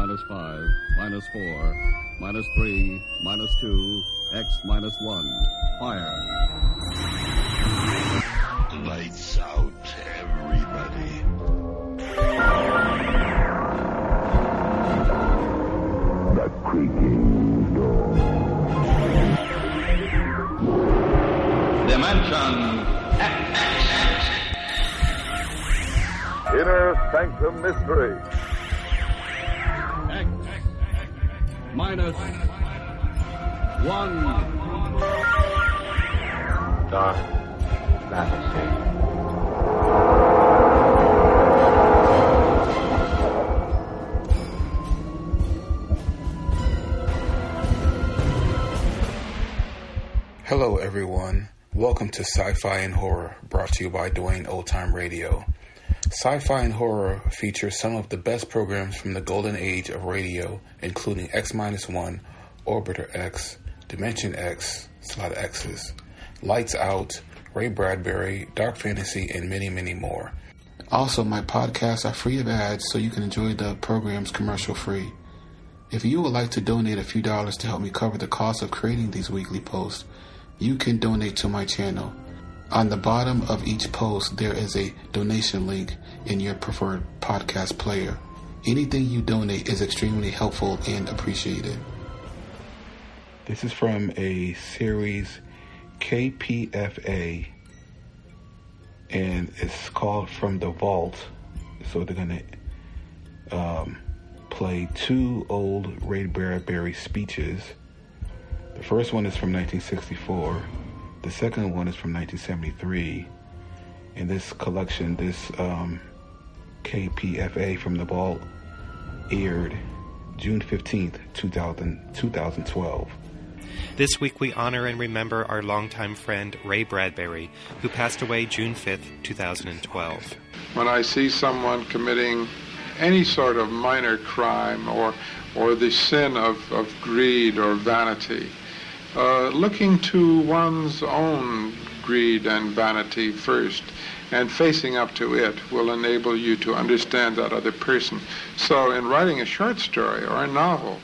minus 5, minus 4, minus 3, minus 2, X minus 1. Fire. Lights out, everybody. The creaking door. Dimension X. Inner Sanctum Mystery. X minus 1. Dark fantasy. Hello everyone, welcome to Sci-Fi and Horror, brought to you by Dwayne Old Time Radio. Sci-Fi and Horror features some of the best programs from the golden age of radio, including X-1, Orbiter X, Dimension X, it's a lot of X's, Lights Out, Ray Bradbury, Dark Fantasy, and many, many more. Also, my podcasts are free of ads, so you can enjoy the programs commercial-free. If you would like to donate a few dollars to help me cover the cost of creating these weekly posts, you can donate to my channel. On the bottom of each post, there is a donation link in your preferred podcast player. Anything you donate is extremely helpful and appreciated. This is from a series KPFA, and it's called From the Vault. So they're going to play two old Ray Bradbury speeches. The first one is from 1964. The second one is from 1973. In this collection, this KPFA From the Vault aired June 15th, 2012. This week we honor and remember our longtime friend Ray Bradbury, who passed away June 5th, 2012. When I see someone committing any sort of minor crime or the sin of greed or vanity, looking to one's own greed and vanity first and facing up to it will enable you to understand that other person. So in writing a short story or a novel,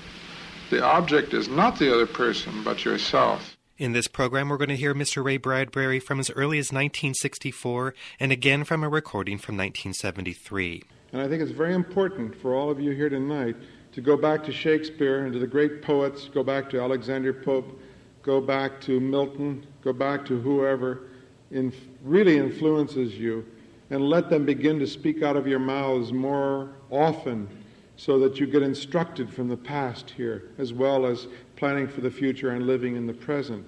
the object is not the other person, but yourself. In this program, we're going to hear Mr. Ray Bradbury from as early as 1964 and again from a recording from 1973. And I think it's very important for all of you here tonight to go back to Shakespeare and to the great poets, go back to Alexander Pope, go back to Milton, go back to whoever really influences you, and let them begin to speak out of your mouths more often so that you get instructed from the past here, as well as planning for the future and living in the present.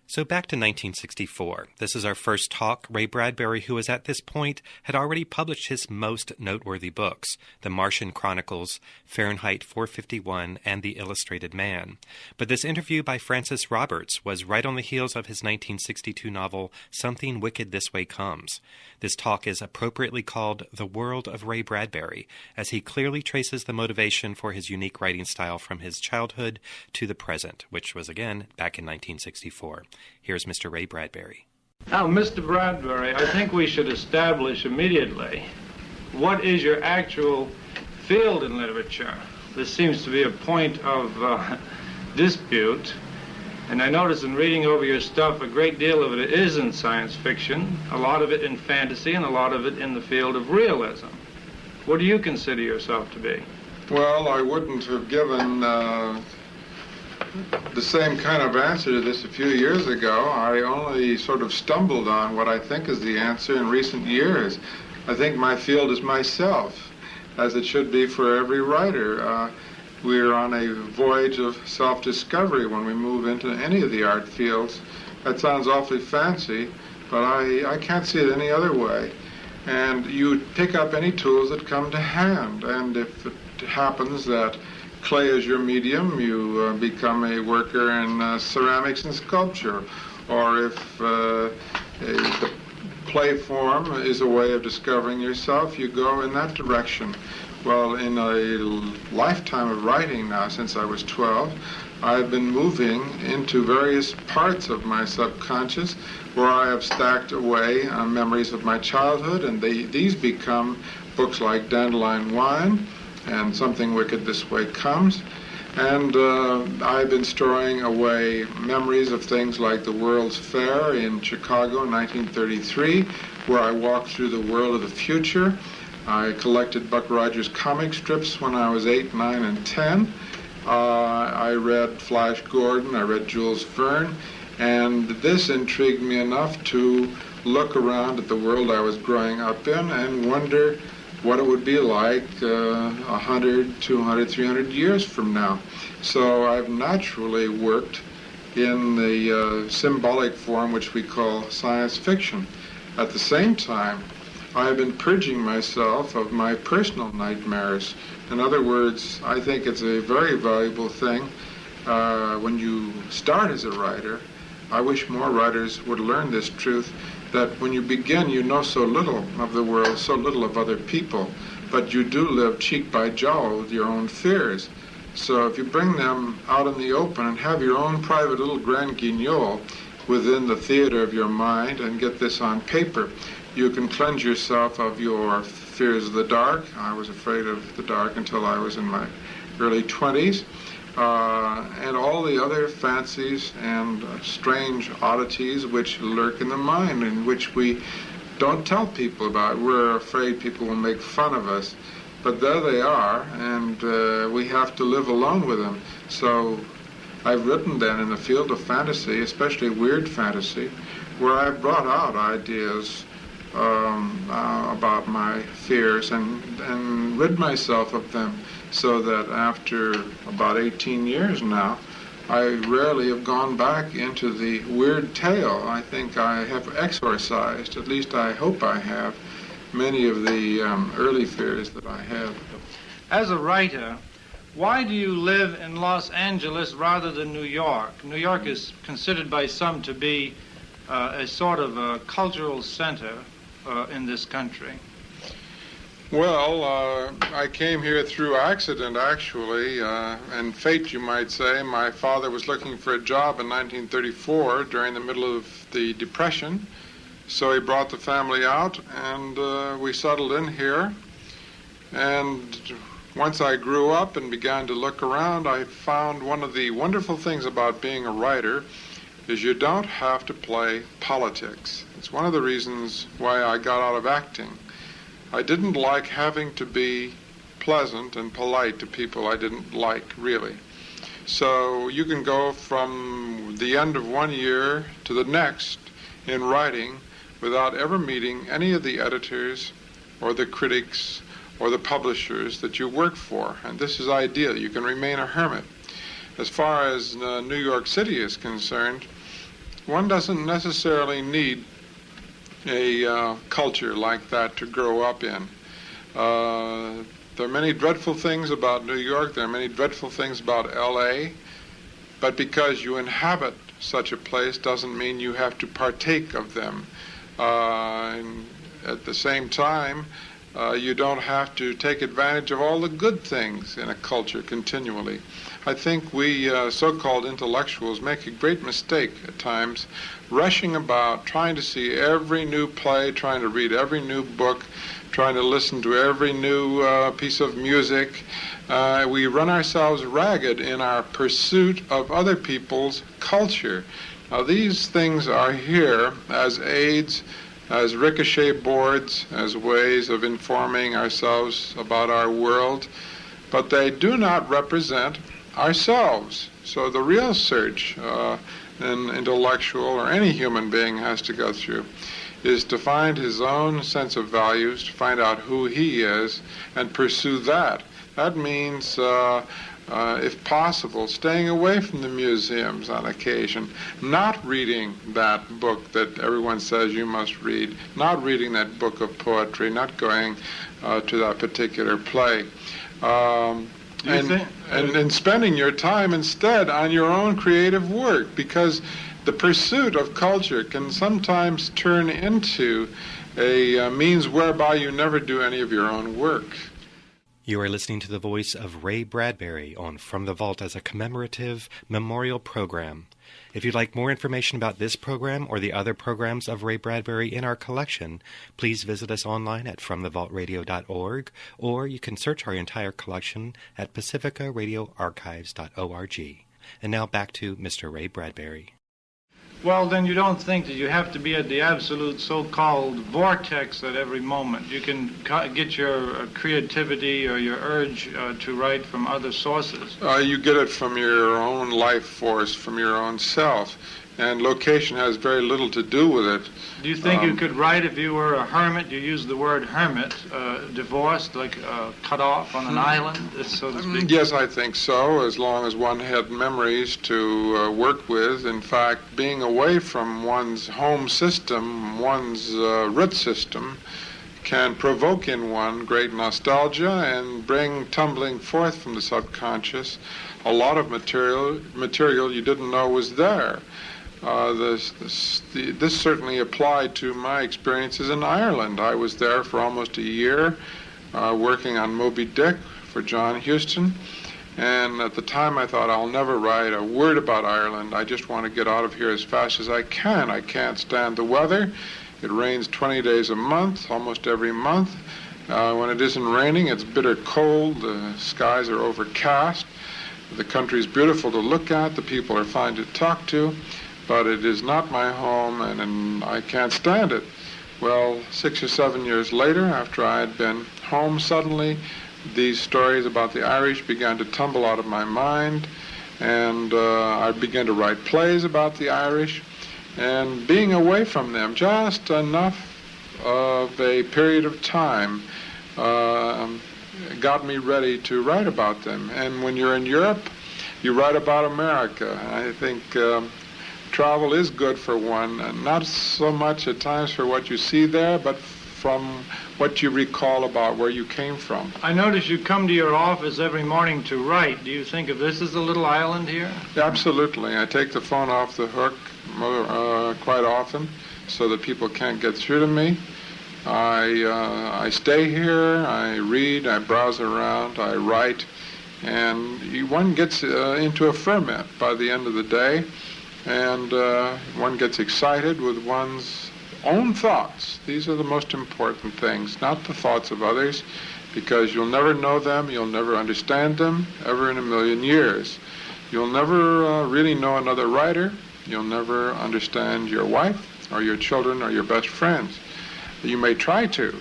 So back to 1964. This is our first talk. Ray Bradbury, who was at this point, had already published his most noteworthy books, The Martian Chronicles, Fahrenheit 451, and The Illustrated Man. But this interview by Francis Roberts was right on the heels of his 1962 novel, Something Wicked This Way Comes. This talk is appropriately called The World of Ray Bradbury, as he clearly traces the motivation for his unique writing style from his childhood to the present, which was, again, back in 1964. Here's Mr. Ray Bradbury. Now, Mr. Bradbury, I think we should establish immediately what is your actual field in literature. This seems to be a point of dispute, and I notice in reading over your stuff a great deal of it is in science fiction, a lot of it in fantasy, and a lot of it in the field of realism. What do you consider yourself to be? Well, I wouldn't have given the same kind of answer to this a few years ago. I only sort of stumbled on what I think is the answer in recent years. I think my field is myself, as it should be for every writer. We're on a voyage of self-discovery when we move into any of the art fields. That sounds awfully fancy, but I can't see it any other way. And you pick up any tools that come to hand, and if it happens that clay is your medium, you become a worker in ceramics and sculpture. Or if the play form is a way of discovering yourself, you go in that direction. Well, in a lifetime of writing now, since I was 12, I've been moving into various parts of my subconscious where I have stacked away memories of my childhood, and these become books like Dandelion Wine, and something wicked this way comes. And I've been storing away memories of things like the World's Fair in Chicago in 1933, where I walked through the world of the future. I collected Buck Rogers comic strips when I was 8, 9, and 10. I read Flash Gordon, I read Jules Verne, and this intrigued me enough to look around at the world I was growing up in and wonder what it would be like 100, 200, 300 years from now. So I've naturally worked in the symbolic form which we call science fiction. At the same time, I have been purging myself of my personal nightmares. In other words, I think it's a very valuable thing when you start as a writer. I wish more writers would learn this truth, that when you begin, you know so little of the world, so little of other people, but you do live cheek by jowl with your own fears. So if you bring them out in the open and have your own private little Grand Guignol within the theater of your mind and get this on paper, you can cleanse yourself of your fears of the dark. I was afraid of the dark until I was in my early 20s. And all the other fancies and strange oddities which lurk in the mind and which we don't tell people about. We're afraid people will make fun of us. But there they are, and we have to live alone with them. So I've written then in the field of fantasy, especially weird fantasy, where I've brought out ideas about my fears and rid myself of them, so that after about 18 years now, I rarely have gone back into the weird tale. I think I have exorcised, at least I hope I have, many of the early fears that I had. As a writer, why do you live in Los Angeles rather than New York? New York is considered by some to be a sort of a cultural center in this country. Well, I came here through accident, actually, and fate, you might say. My father was looking for a job in 1934 during the middle of the Depression, so he brought the family out, and we settled in here. And once I grew up and began to look around, I found one of the wonderful things about being a writer is you don't have to play politics. It's one of the reasons why I got out of acting. I didn't like having to be pleasant and polite to people I didn't like, really. So you can go from the end of one year to the next in writing without ever meeting any of the editors or the critics or the publishers that you work for. And this is ideal. You can remain a hermit. As far as New York City is concerned, one doesn't necessarily need a culture like that to grow up in. There are many dreadful things about New York. There are many dreadful things about L.A. But because you inhabit such a place doesn't mean you have to partake of them. And at the same time, you don't have to take advantage of all the good things in a culture continually. I think we so-called intellectuals make a great mistake at times, rushing about, trying to see every new play, trying to read every new book, trying to listen to every new piece of music. We run ourselves ragged in our pursuit of other people's culture. Now, these things are here as aids, as ricochet boards, as ways of informing ourselves about our world, but they do not represent ourselves. So the real search an intellectual or any human being has to go through is to find his own sense of values, to find out who he is, and pursue that. That means, if possible, staying away from the museums on occasion, not reading that book that everyone says you must read, not reading that book of poetry, not going to that particular play. And spending your time instead on your own creative work, because the pursuit of culture can sometimes turn into a means whereby you never do any of your own work. You are listening to the voice of Ray Bradbury on From the Vault as a commemorative memorial program. If you'd like more information about this program or the other programs of Ray Bradbury in our collection, please visit us online at fromthevaultradio.org, or you can search our entire collection at pacificaradioarchives.org. And now back to Mr. Ray Bradbury. Well, then you don't think that you have to be at the absolute so-called vortex at every moment. You can get your creativity or your urge to write from other sources. You get it from your own life force, from your own self, and location has very little to do with it. Do you think you could write if you were a hermit? You use the word hermit, divorced, like cut off on an island, so to speak? Yes, I think so, as long as one had memories to work with. In fact, being away from one's home system, one's root system, can provoke in one great nostalgia and bring tumbling forth from the subconscious a lot of material you didn't know was there. This certainly applied to my experiences in Ireland. I was there for almost a year working on Moby Dick for John Huston, and at the time I thought, I'll never write a word about Ireland. I just want to get out of here as fast as I can. I can't stand the weather. It rains 20 days a month, almost every month. When it isn't raining, it's bitter cold. The skies are overcast. The country's beautiful to look at. The people are fine to talk to. But it is not my home, and I can't stand it. Well, 6 or 7 years later, after I had been home, suddenly these stories about the Irish began to tumble out of my mind, and I began to write plays about the Irish, and being away from them just enough of a period of time got me ready to write about them. And when you're in Europe, you write about America. I think travel is good for one, and not so much at times for what you see there, but from what you recall about where you came from. I notice you come to your office every morning to write. Do you think of this as a little island here? Absolutely. I take the phone off the hook quite often so that people can't get through to me. I stay here, I read, I browse around, I write, and one gets into a ferment by the end of the day. And one gets excited with one's own thoughts. These are the most important things, not the thoughts of others, because you'll never know them, you'll never understand them, ever in a million years. You'll never really know another writer, you'll never understand your wife, or your children, or your best friends. You may try to,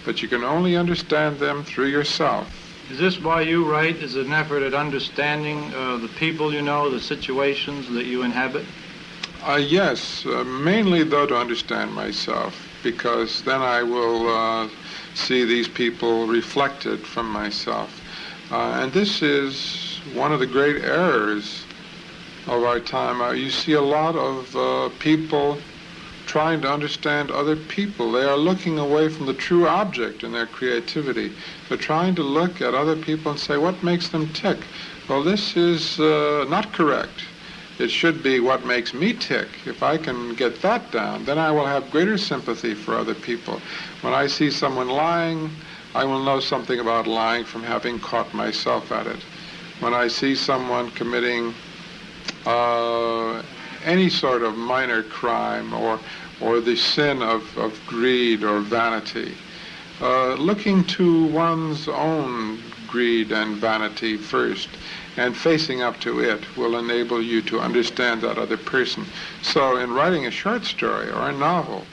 but you can only understand them through yourself. Is this why you write, is an effort at understanding the people you know, the situations that you inhabit? Yes, mainly though to understand myself, because then I will see these people reflected from myself. And this is one of the great errors of our time. You see a lot of people trying to understand other people. They are looking away from the true object in their creativity. They're trying to look at other people and say, what makes them tick? Well, this is not correct. It should be what makes me tick. If I can get that down, then I will have greater sympathy for other people. When I see someone lying, I will know something about lying from having caught myself at it. When I see someone committing any sort of minor crime or the sin of greed or vanity, looking to one's own greed and vanity first and facing up to it will enable you to understand that other person. So in writing a short story or a novel,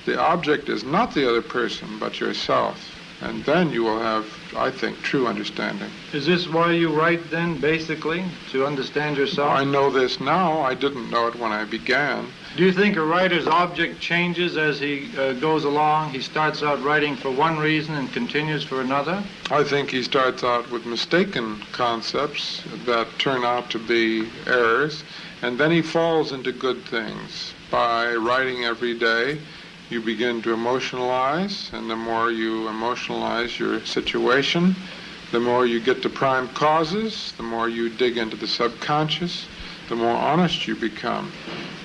the object is not the other person but yourself. And then you will have, I think, true understanding. Is this why you write then, basically, to understand yourself? I know this now. I didn't know it when I began. Do you think a writer's object changes as he goes along? He starts out writing for one reason and continues for another? I think he starts out with mistaken concepts that turn out to be errors, and then he falls into good things. By writing every day, you begin to emotionalize, and the more you emotionalize your situation, the more you get to prime causes, the more you dig into the subconscious, the more honest you become.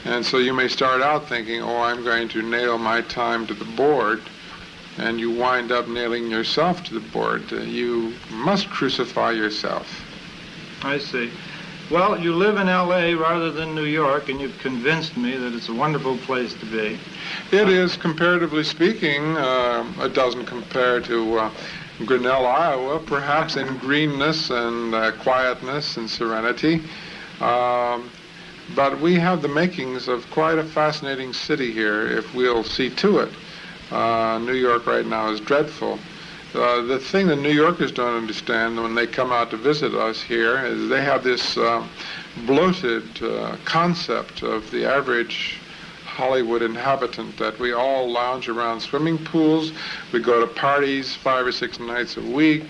And so you may start out thinking, oh, I'm going to nail my time to the board, and you wind up nailing yourself to the board. You must crucify yourself. I see. Well, you live in L.A. rather than New York, and you've convinced me that it's a wonderful place to be. It is, comparatively speaking. It doesn't compare to Grinnell, Iowa, perhaps in greenness and quietness and serenity. But we have the makings of quite a fascinating city here, if we'll see to it. New York right now is dreadful. The thing that New Yorkers don't understand when they come out to visit us here is they have this bloated concept of the average Hollywood inhabitant, that we all lounge around swimming pools, we go to parties 5 or 6 nights a week,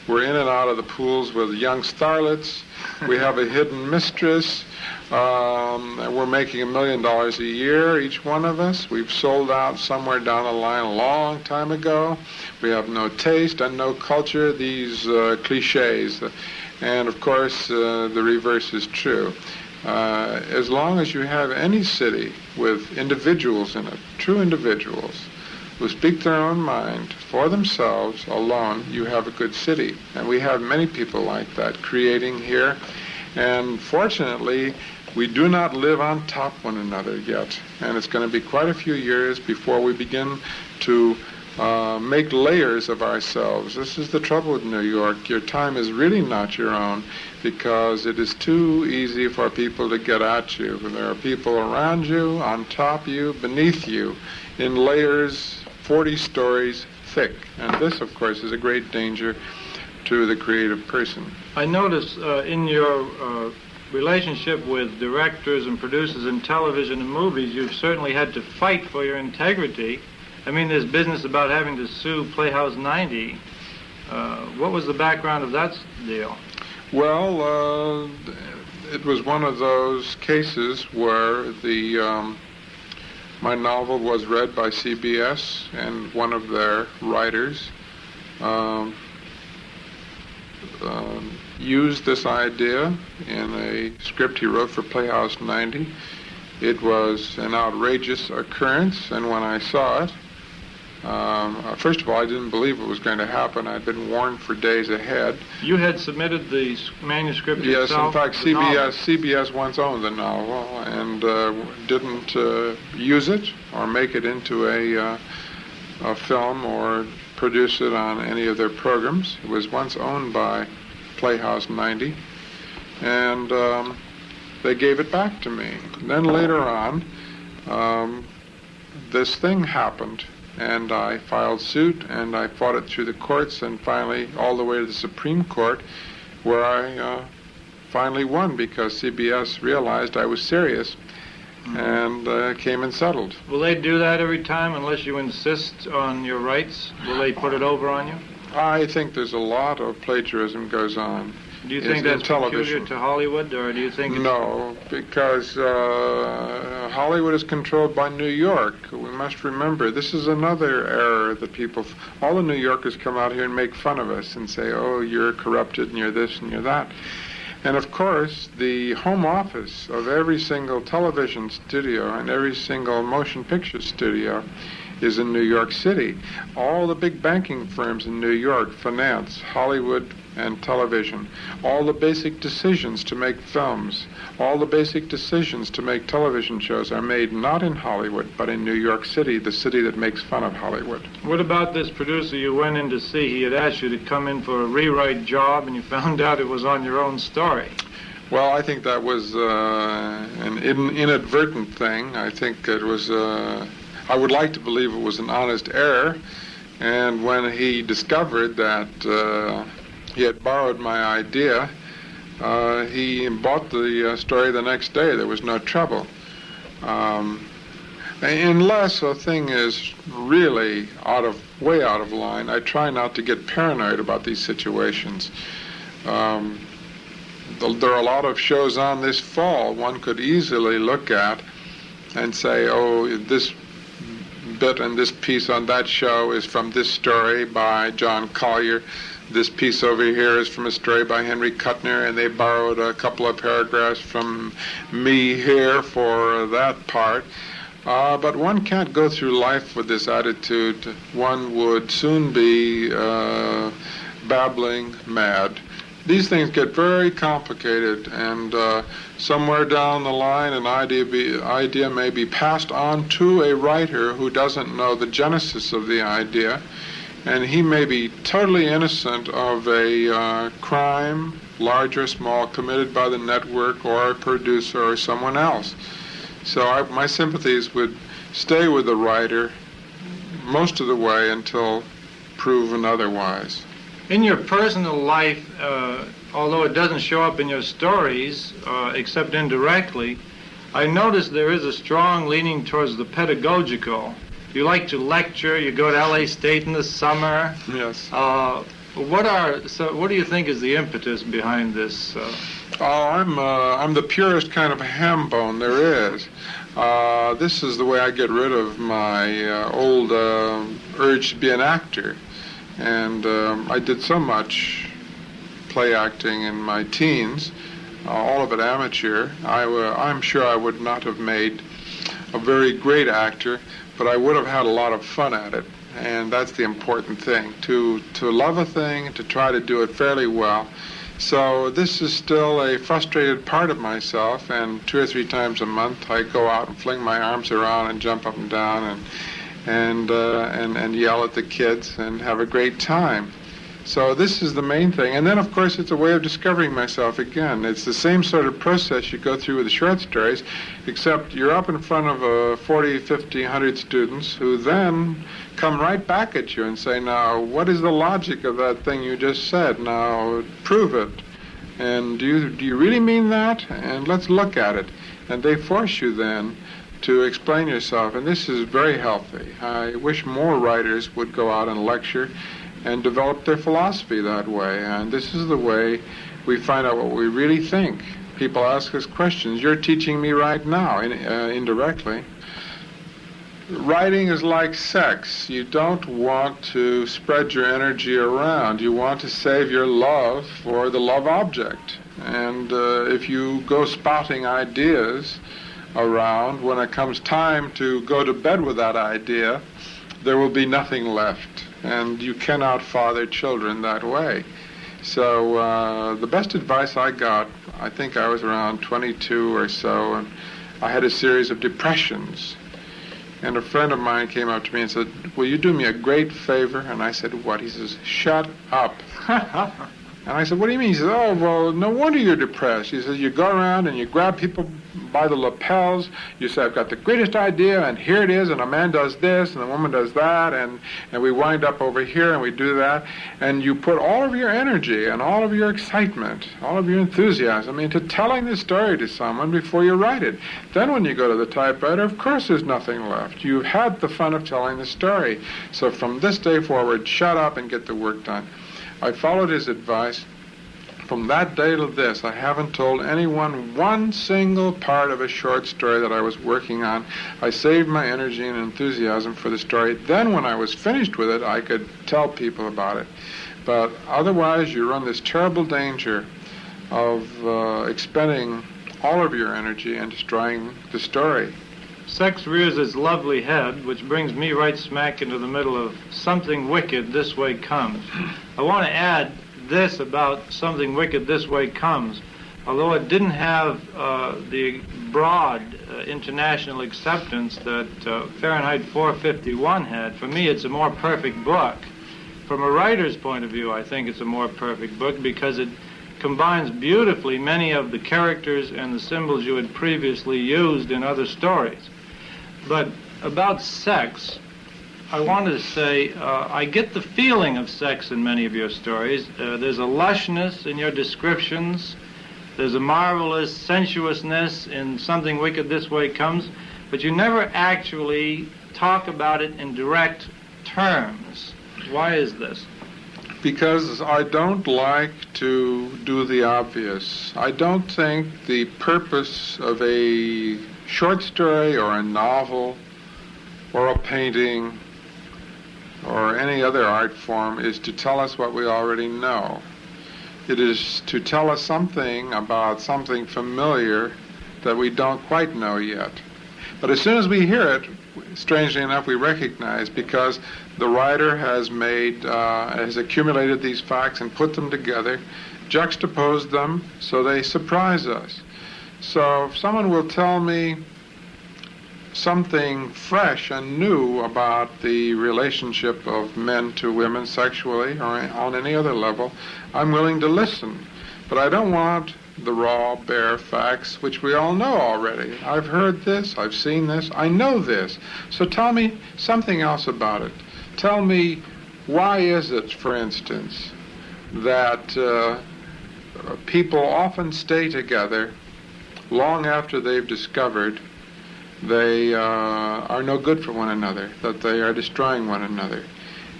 we're in and out of the pools with young starlets, we have a hidden mistress, and we're making $1 million a year, each one of us. We've sold out somewhere down the line a long time ago. We have no taste and no culture, these cliches. And of course, the reverse is true. As long as you have any city with individuals in it, true individuals, who speak their own mind for themselves alone, you have a good city. And we have many people like that creating here. And fortunately, we do not live on top one another yet. And it's going to be quite a few years before we begin to make layers of ourselves. This is the trouble with New York. Your time is really not your own, because it is too easy for people to get at you. There are people around you, on top of you, beneath you, in layers 40 stories thick. And this, of course, is a great danger to the creative person. I notice in your relationship with directors and producers in television and movies, you've certainly had to fight for your integrity. I mean, there's business about having to sue Playhouse 90. What was the background of that deal? Well, it was one of those cases where my novel was read by CBS, and one of their writers used this idea in a script he wrote for Playhouse 90. It was an outrageous occurrence, and when I saw it, first of all, I didn't believe it was going to happen. I'd been warned for days ahead. You had submitted the manuscript yourself? Yes, in fact, CBS once owned the novel and didn't use it or make it into a film or produce it on any of their programs. It was once owned by Playhouse 90, and they gave it back to me. Then later on, this thing happened, and I filed suit, and I fought it through the courts, and finally all the way to the Supreme Court, where I finally won, because CBS realized I was serious, and came and settled. Will they do that every time unless you insist on your rights? Will they put it over on you? I think there's a lot of plagiarism goes on. Do you think that's peculiar to Hollywood, or do you think it's... No, because Hollywood is controlled by New York. We must remember, this is another error that people... All the New Yorkers come out here and make fun of us and say, oh, you're corrupted and you're this and you're that. And of course, the home office of every single television studio and every single motion picture studio is in New York City. All the big banking firms in New York finance Hollywood and television. All the basic decisions to make films, all the basic decisions to make television shows are made not in Hollywood, but in New York City, the city that makes fun of Hollywood. What about this producer you went in to see? He had asked you to come in for a rewrite job, and you found out it was on your own story. Well, I think that was an inadvertent thing. I think it was... I would like to believe it was an honest error, and when he discovered that he had borrowed my idea, he bought the story the next day. There was no trouble. Unless a thing is really way out of line, I try not to get paranoid about these situations. There are a lot of shows on this fall one could easily look at and say, oh, this bit and this piece on that show is from this story by John Collier. This piece over here is from a story by Henry Kuttner, and they borrowed a couple of paragraphs from me here for that part. But one can't go through life with this attitude. One would soon be babbling mad. These things get very complicated, and somewhere down the line an idea may be passed on to a writer who doesn't know the genesis of the idea, and he may be totally innocent of a crime, large or small, committed by the network or a producer or someone else. So my sympathies would stay with the writer most of the way until proven otherwise. In your personal life, although it doesn't show up in your stories, except indirectly, I notice there is a strong leaning towards the pedagogical. You like to lecture, you go to LA State in the summer. Yes. What do you think is the impetus behind this? I'm the purest kind of ham bone there is. This is the way I get rid of my old urge to be an actor. And I did so much play acting in my teens, all of it amateur. I'm sure I would not have made a very great actor, but I would have had a lot of fun at it. And that's the important thing, to love a thing, to try to do it fairly well. So this is still a frustrated part of myself, and 2 or 3 times a month I go out and fling my arms around and jump up and down and yell at the kids and have a great time. So this is the main thing. And then, of course, it's a way of discovering myself again. It's the same sort of process you go through with the short stories, except you're up in front of 40, 50, 100 students who then come right back at you and say, now, what is the logic of that thing you just said? Now, prove it. And do you really mean that? And let's look at it. And they force you then to explain yourself, and this is very healthy. I wish more writers would go out and lecture and develop their philosophy that way, and this is the way we find out what we really think. People ask us questions. You're teaching me right now, indirectly. Writing is like sex. You don't want to spread your energy around. You want to save your love for the love object. And if you go spouting ideas around, when it comes time to go to bed with that idea, there will be nothing left. And you cannot father children that way. So the best advice I got, I think I was around 22 or so, and I had a series of depressions. And a friend of mine came up to me and said, will you do me a great favor? And I said, what? He says, shut up. And I said, what do you mean? He says, oh, well, no wonder you're depressed. He says, you go around and you grab people by the lapels. You say, I've got the greatest idea, and here it is, and a man does this, and a woman does that, and we wind up over here, and we do that. And you put all of your energy and all of your excitement, all of your enthusiasm into telling the story to someone before you write it. Then when you go to the typewriter, of course there's nothing left. You've had the fun of telling the story. So from this day forward, shut up and get the work done. I followed his advice. From that day to this, I haven't told anyone one single part of a short story that I was working on. I saved my energy and enthusiasm for the story. Then when I was finished with it, I could tell people about it. But otherwise, you run this terrible danger of expending all of your energy and destroying the story. Sex rears its lovely head, which brings me right smack into the middle of Something Wicked This Way Comes. I want to add this about Something Wicked This Way Comes. Although it didn't have the broad international acceptance that Fahrenheit 451 had, for me it's a more perfect book. From a writer's point of view, I think it's a more perfect book because it combines beautifully many of the characters and the symbols you had previously used in other stories. But about sex, I wanted to say I get the feeling of sex in many of your stories. There's a lushness in your descriptions. There's a marvelous sensuousness in Something Wicked This Way Comes, but you never actually talk about it in direct terms. Why is this? Because I don't like to do the obvious. I don't think the purpose of a short story or a novel or a painting or any other art form is to tell us what we already know. It is to tell us something about something familiar that we don't quite know yet. But as soon as we hear it, strangely enough, we recognize, because the writer has accumulated these facts and put them together, juxtaposed them, so they surprise us. So if someone will tell me something fresh and new about the relationship of men to women sexually or on any other level, I'm willing to listen. But I don't want the raw, bare facts, which we all know already. I've heard this, I've seen this, I know this. So tell me something else about it. Tell me, why is it, for instance, that people often stay together long after they've discovered they are no good for one another, that they are destroying one another?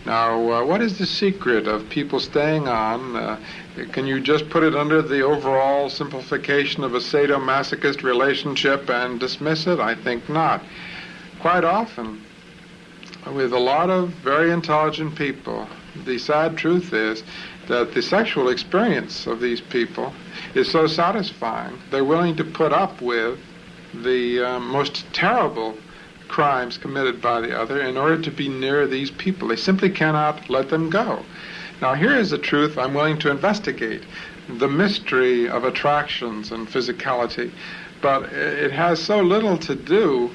Now, what is the secret of people staying on? Can you just put it under the overall simplification of a sadomasochist relationship and dismiss it? I think not. Quite often, with a lot of very intelligent people, the sad truth is that the sexual experience of these people is so satisfying, they're willing to put up with the most terrible crimes committed by the other in order to be near these people. They simply cannot let them go. Now, here is the truth I'm willing to investigate, the mystery of attractions and physicality, but it has so little to do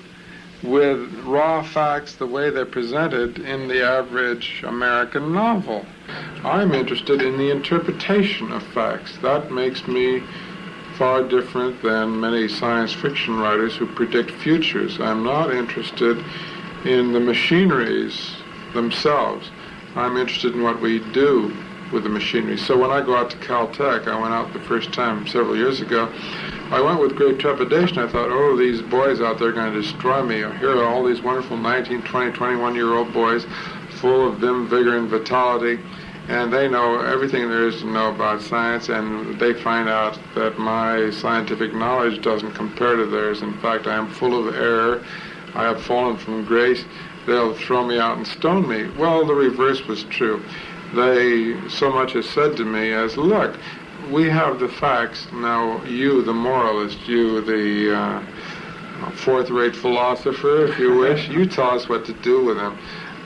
with raw facts the way they're presented in the average American novel. I'm interested in the interpretation of facts. That makes me far different than many science fiction writers who predict futures. I'm not interested in the machineries themselves. I'm interested in what we do with the machinery. So when I go out to Caltech, I went out the first time several years ago, I went with great trepidation. I thought, oh, these boys out there are going to destroy me. Here are all these wonderful 19, 20, 21-year-old boys full of vim, vigor, and vitality, and they know everything there is to know about science, and they find out that my scientific knowledge doesn't compare to theirs. In fact, I am full of error. I have fallen from grace. They'll throw me out and stone me. Well, the reverse was true. They so much as said to me as, look, we have the facts. Now, you, the moralist, you, the fourth-rate philosopher, if you wish, you tell us what to do with them.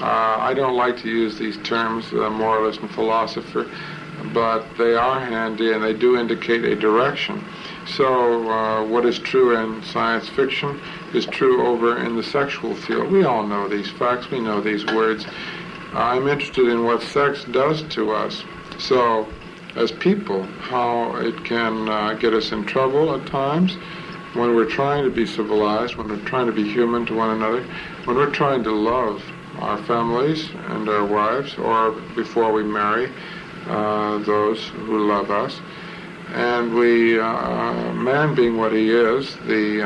I don't like to use these terms, moralist and philosopher, but they are handy and they do indicate a direction. So what is true in science fiction is true over in the sexual field. We all know these facts, we know these words. I'm interested in what sex does to us. So, as people, how it can get us in trouble at times when we're trying to be civilized, when we're trying to be human to one another, when we're trying to love our families and our wives, or before we marry those who love us. And we, man being what he is, the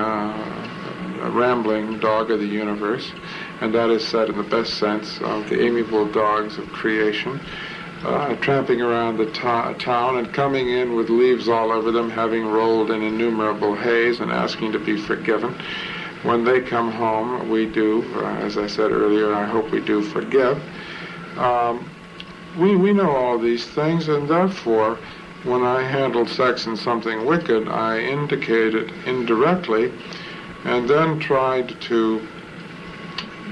rambling dog of the universe, and that is said in the best sense of the amiable dogs of creation, tramping around the town and coming in with leaves all over them, having rolled in innumerable haze and asking to be forgiven. When they come home, we do, as I said earlier, I hope we do forgive. We know all these things, and therefore, when I handled sex and something wicked, I indicated indirectly and then tried to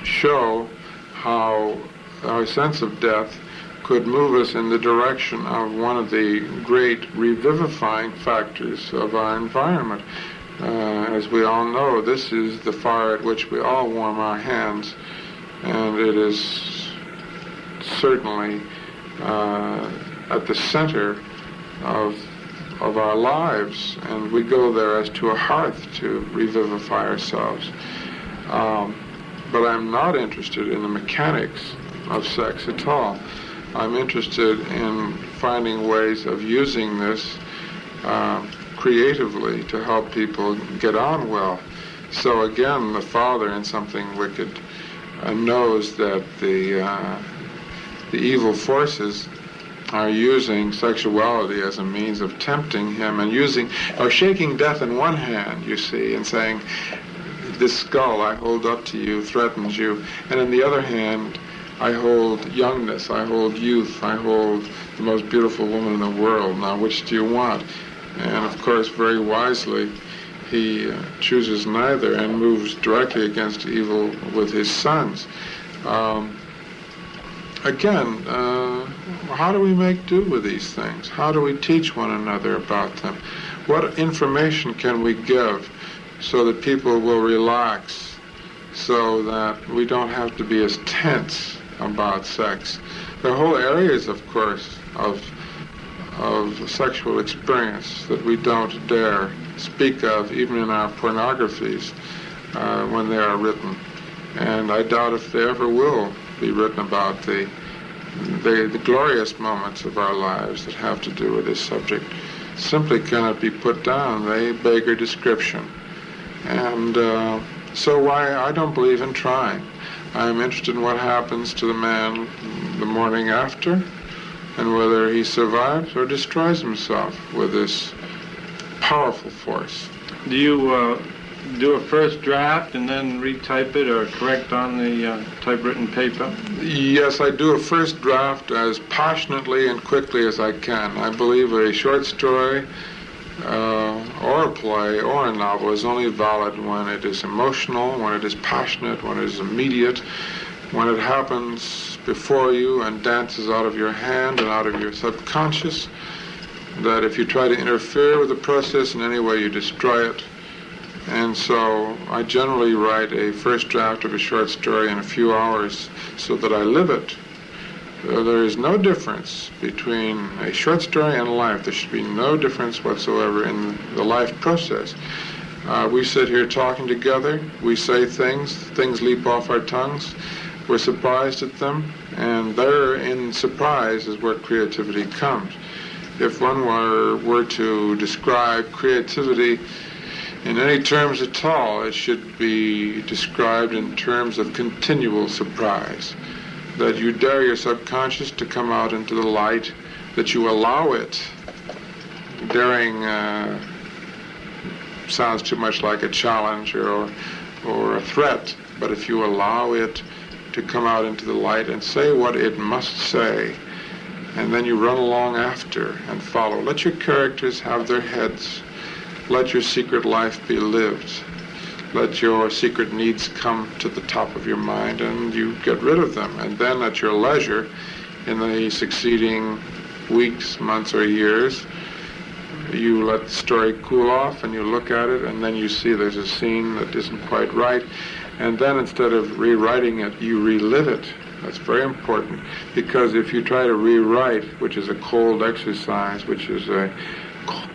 show how our sense of death could move us in the direction of one of the great revivifying factors of our environment. As we all know, this is the fire at which we all warm our hands, and it is certainly at the center of our lives, and we go there as to a hearth to revivify ourselves. But I'm not interested in the mechanics of sex at all. I'm interested in finding ways of using this creatively to help people get on well. So again, the father in something wicked knows that the evil forces are using sexuality as a means of tempting him and shaking death in one hand, you see, and saying, this skull I hold up to you threatens you, and in the other hand I hold youngness, I hold youth, I hold the most beautiful woman in the world. Now, which do you want? And of course, very wisely, he chooses neither and moves directly against evil with his sons. Again, how do we make do with these things? How do we teach one another about them? What information can we give so that people will relax, so that we don't have to be as tense about sex? There are whole areas, of course, of sexual experience that we don't dare speak of, even in our pornographies, when they are written. And I doubt if they ever will be written about the glorious moments of our lives that have to do with this subject. Simply cannot be put down. They beggar description. And so I don't believe in trying. I'm interested in what happens to the man the morning after, and whether he survives or destroys himself with this powerful force. Do you do a first draft and then retype it or correct on the typewritten paper? Yes, I do a first draft as passionately and quickly as I can. I believe a short story or a play or a novel is only valid when it is emotional, when it is passionate, when it is immediate, when it happens before you and dances out of your hand and out of your subconscious, that if you try to interfere with the process in any way, you destroy it. And so I generally write a first draft of a short story in a few hours so that I live it. There is no difference between a short story and life. There should be no difference whatsoever in the life process. We sit here talking together. We say things leap off our tongues. We're surprised at them, and there in surprise is where creativity comes. If one were to describe creativity in any terms at all, it should be described in terms of continual surprise. That you dare your subconscious to come out into the light, that you allow it. Daring sounds too much like a challenge or a threat, but if you allow it to come out into the light and say what it must say, and then you run along after and follow. Let your characters have their heads. Let your secret life be lived. Let your secret needs come to the top of your mind and you get rid of them. And then at your leisure, in the succeeding weeks, months, or years, you let the story cool off and you look at it and then you see there's a scene that isn't quite right. And then instead of rewriting it, you relive it. That's very important, because if you try to rewrite, which is a cold exercise, which is a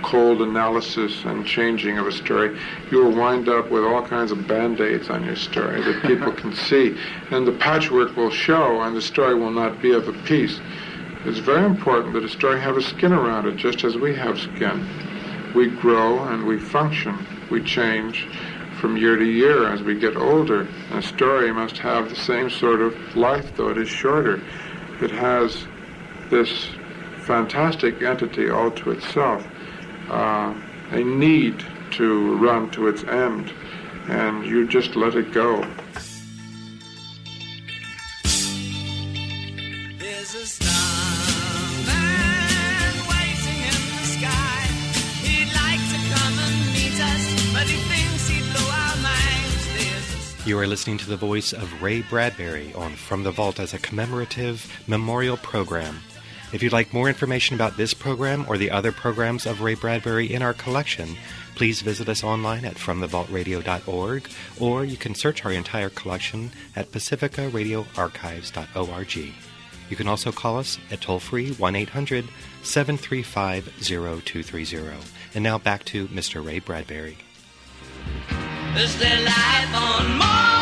cold analysis and changing of a story, you will wind up with all kinds of band-aids on your story that people can see, and the patchwork will show and the story will not be of a piece. It's very important that a story have a skin around it, just as we have skin. We grow and we function, we change from year to year as we get older. A story must have the same sort of life, though it is shorter. It has this fantastic entity all to itself, a need to run to its end, and you just let it go. There's a starman waiting in the sky. He'd like to come and meet us, but he thinks he'd blow our minds. You are listening to the voice of Ray Bradbury on From the Vault as a commemorative memorial program. If you'd like more information about this program or the other programs of Ray Bradbury in our collection, please visit us online at fromthevaultradio.org, or you can search our entire collection at pacificaradioarchives.org. You can also call us at toll-free 1-800-735-0230. And now back to Mr. Ray Bradbury. Is there life on Mars?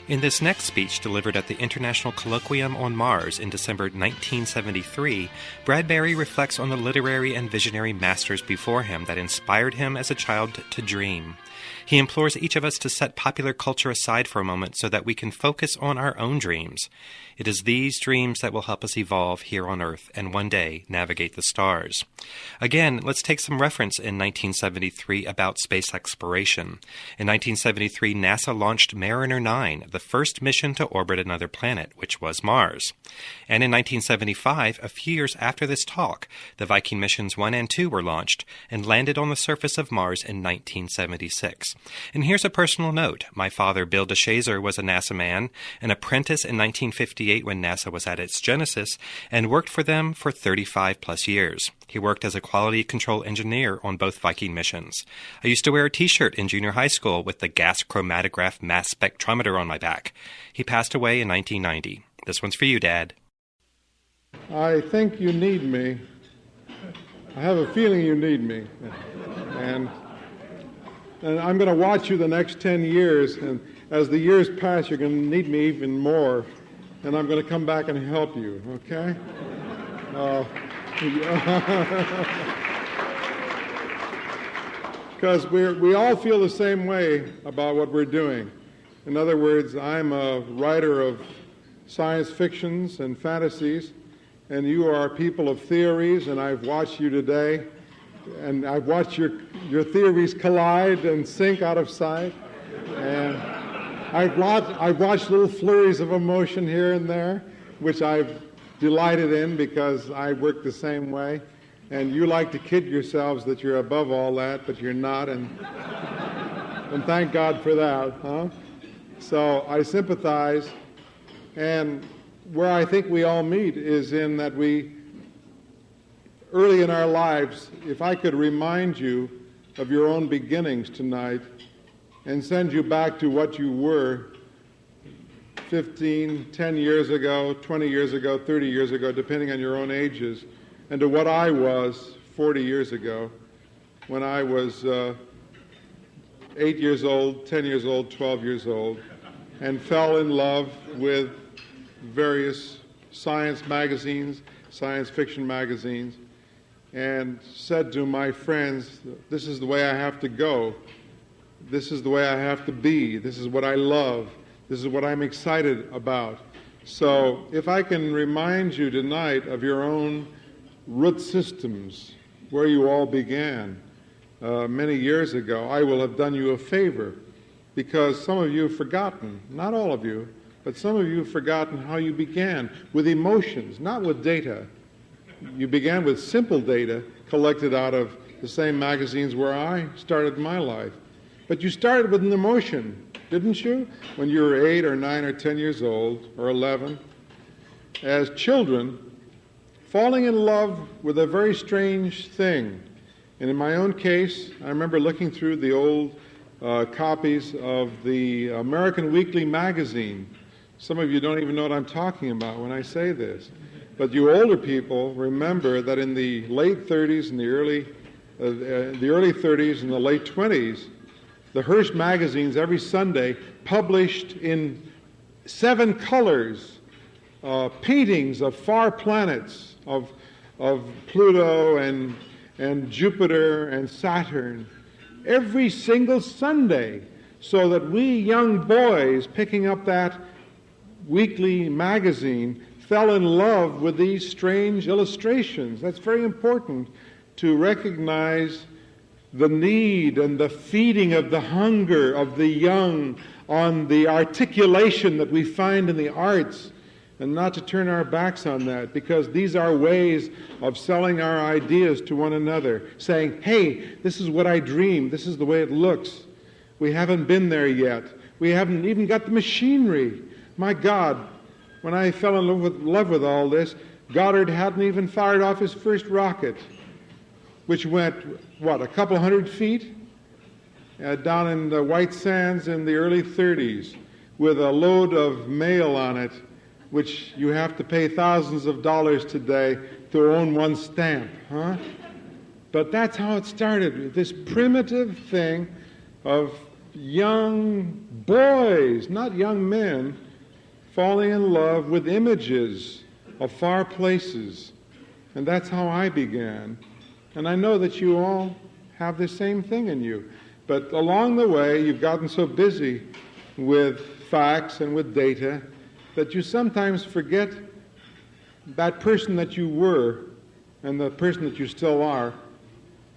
In this next speech, delivered at the International Colloquium on Mars in December 1973, Bradbury reflects on the literary and visionary masters before him that inspired him as a child to dream. He implores each of us to set popular culture aside for a moment so that we can focus on our own dreams. It is these dreams that will help us evolve here on Earth and one day navigate the stars. Again, let's take some reference in 1973 about space exploration. In 1973, NASA launched Mariner 9, the first mission to orbit another planet, which was Mars. And in 1975, a few years after this talk, the Viking missions 1 and 2 were launched and landed on the surface of Mars in 1976. And here's a personal note. My father, Bill DeShazer, was a NASA man, an apprentice in 1958 when NASA was at its genesis, and worked for them for 35 plus years. He worked as a quality control engineer on both Viking missions. I used to wear a T-shirt in junior high school with the gas chromatograph mass spectrometer on my back. He passed away in 1990. This one's for you, Dad. I think you need me. I have a feeling you need me. And I'm going to watch you the next 10 years, and as the years pass, you're going to need me even more, and I'm going to come back and help you, okay? Because we all feel the same way about what we're doing. In other words, I'm a writer of science fictions and fantasies, and you are people of theories, and I've watched you today, and I've watched your theories collide and sink out of sight, and I've watched little flurries of emotion here and there, which I've delighted in because I work the same way, and you like to kid yourselves that you're above all that, but you're not, and thank God for that, huh? So I sympathize, and where I think we all meet is in that we, early in our lives, if I could remind you of your own beginnings tonight and send you back to what you were 15, 10 years ago, 20 years ago, 30 years ago, depending on your own ages, and to what I was 40 years ago when I was 8 years old, 10 years old, 12 years old, and fell in love with various science magazines, science fiction magazines, and said to my friends, this is the way I have to go. This is the way I have to be. This is what I love. This is what I'm excited about. So if I can remind you tonight of your own root systems, where you all began many years ago, I will have done you a favor, because some of you have forgotten, not all of you, but some of you have forgotten how you began, with emotions, not with data. You began with simple data collected out of the same magazines where I started my life. But you started with an emotion, didn't you? When you were 8 or 9 or 10 years old, or 11, as children, falling in love with a very strange thing. And in my own case, I remember looking through the old copies of the American Weekly magazine. Some of you don't even know what I'm talking about when I say this. But you older people remember that in the late 30s and the early 30s and the late 20s, the Hearst magazines every Sunday published in 7 colors paintings of far planets, of Pluto and Jupiter and Saturn, every single Sunday, so that we young boys picking up that weekly magazine fell in love with these strange illustrations. That's very important to recognize the need and the feeding of the hunger of the young on the articulation that we find in the arts, and not to turn our backs on that, because these are ways of selling our ideas to one another, saying, hey, this is what I dream, this is the way it looks. We haven't been there yet. We haven't even got the machinery. My God, when I fell in love with all this, Goddard hadn't even fired off his first rocket, which went, a couple hundred feet? Down in the White Sands in the early 30s, with a load of mail on it, which you have to pay thousands of dollars today to own one stamp, huh? But that's how it started, this primitive thing of young boys, not young men, falling in love with images of far places. And that's how I began. And I know that you all have the same thing in you. But along the way, you've gotten so busy with facts and with data that you sometimes forget that person that you were and the person that you still are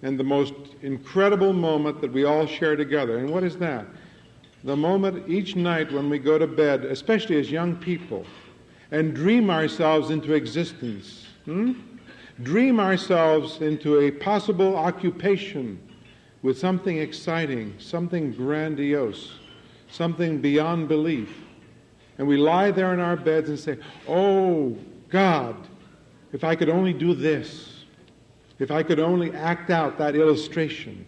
and the most incredible moment that we all share together. And what is that? The moment each night when we go to bed, especially as young people, and dream ourselves into existence. Dream ourselves into a possible occupation with something exciting, something grandiose, something beyond belief. And we lie there in our beds and say, oh, God, if I could only do this, if I could only act out that illustration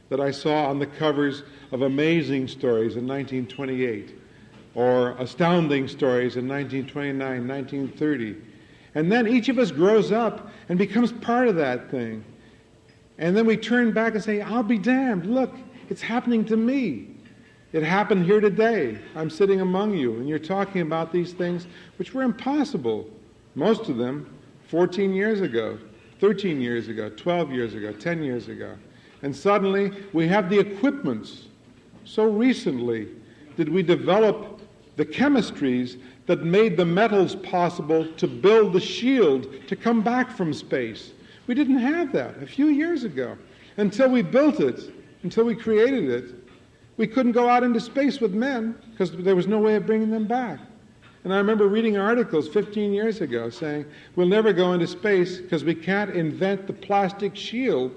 that I saw on the covers of Amazing Stories in 1928, or Astounding Stories in 1929, 1930. And then each of us grows up and becomes part of that thing. And then we turn back and say, I'll be damned, look, it's happening to me. It happened here today. I'm sitting among you, and you're talking about these things which were impossible, most of them, 14 years ago, 13 years ago, 12 years ago, 10 years ago. And suddenly we have the equipments. So recently did we develop the chemistries that made the metals possible to build the shield to come back from space. We didn't have that a few years ago. Until we built it, until we created it, we couldn't go out into space with men because there was no way of bringing them back. And I remember reading articles 15 years ago saying, we'll never go into space because we can't invent the plastic shield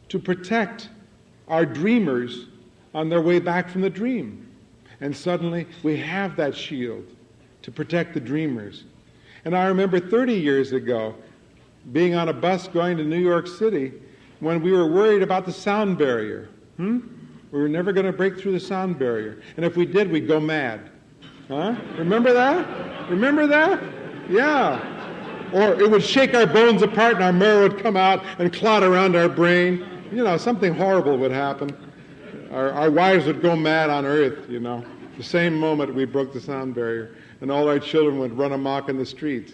to protect our dreamers on their way back from the dream. And suddenly we have that shield to protect the dreamers. And I remember 30 years ago being on a bus going to New York City when we were worried about the sound barrier. We were never going to break through the sound barrier. And if we did, we'd go mad. Remember that? Remember that? Yeah. Or it would shake our bones apart and our marrow would come out and clot around our brain. You know, something horrible would happen. Our wives would go mad on earth, you know, the same moment we broke the sound barrier. And all our children would run amok in the streets.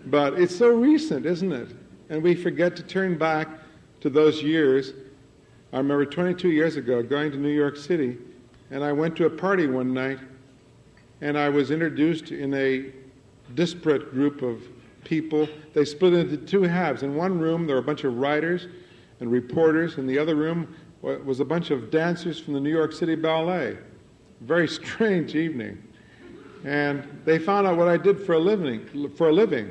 But it's so recent, isn't it? And we forget to turn back to those years. I remember 22 years ago going to New York City, and I went to a party one night, and I was introduced in a disparate group of people. They split into two halves. In one room, there were a bunch of writers and reporters. In the other room was a bunch of dancers from the New York City Ballet. Very strange evening. And they found out what I did for a living.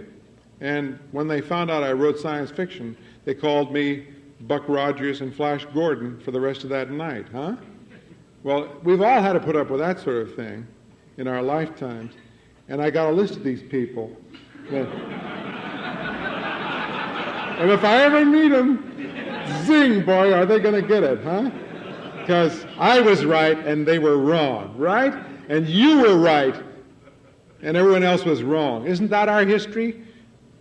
And when they found out I wrote science fiction, they called me Buck Rogers and Flash Gordon for the rest of that night, Well, we've all had to put up with that sort of thing in our lifetimes. And I got a list of these people. And if I ever meet them, zing, boy, are they going to get it, Because I was right and they were wrong, right? And you were right and everyone else was wrong. Isn't that our history?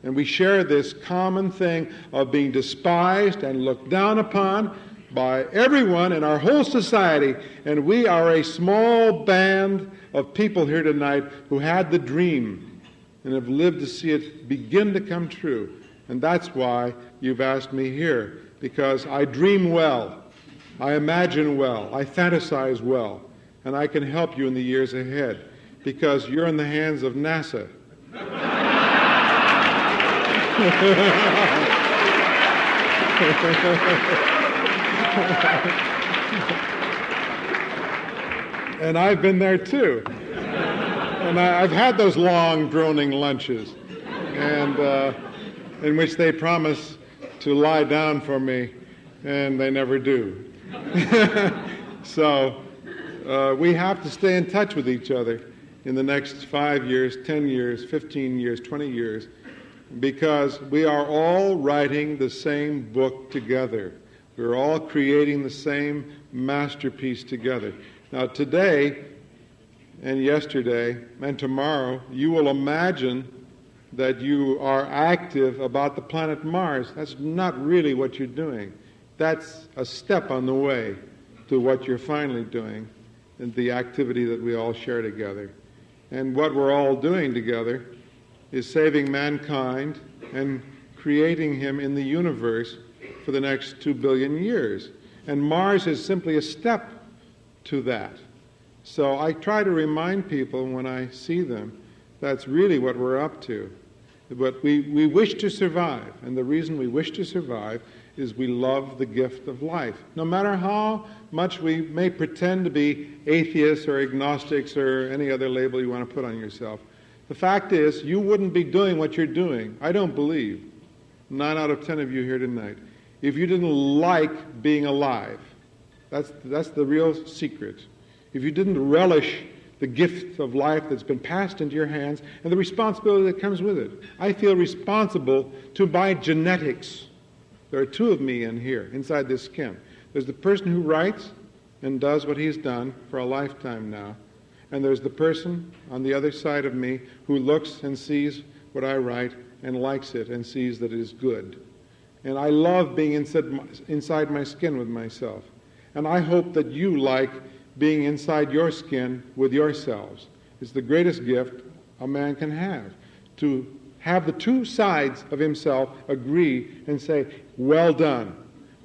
And we share this common thing of being despised and looked down upon by everyone in our whole society. And we are a small band of people here tonight who had the dream and have lived to see it begin to come true. And that's why you've asked me here, because I dream well, I imagine well, I fantasize well, and I can help you in the years ahead, because you're in the hands of NASA. And I've been there too. And I've had those long, droning lunches, and in which they promise to lie down for me, and they never do. So we have to stay in touch with each other in the next 5 years, 10 years, 15 years, 20 years, because we are all writing the same book together. We're all creating the same masterpiece together. Now, today and yesterday and tomorrow, you will imagine that you are active about the planet Mars. That's not really what you're doing. That's a step on the way to what you're finally doing and the activity that we all share together. And what we're all doing together is saving mankind and creating him in the universe for the next 2 billion years. And Mars is simply a step to that. So I try to remind people when I see them that's really what we're up to. But we wish to survive, and the reason we wish to survive is we love the gift of life. No matter how much we may pretend to be atheists or agnostics or any other label you want to put on yourself, the fact is you wouldn't be doing what you're doing, I don't believe, 9 out of 10 of you here tonight, if you didn't like being alive. That's the real secret. If you didn't relish the gift of life that's been passed into your hands and the responsibility that comes with it. I feel responsible to my genetics. There are 2 of me in here, inside this skin. There's the person who writes and does what he's done for a lifetime now. And there's the person on the other side of me who looks and sees what I write and likes it and sees that it is good. And I love being inside my skin with myself. And I hope that you like being inside your skin with yourselves. It's the greatest gift a man can have, to have the 2 sides of himself agree and say, well done.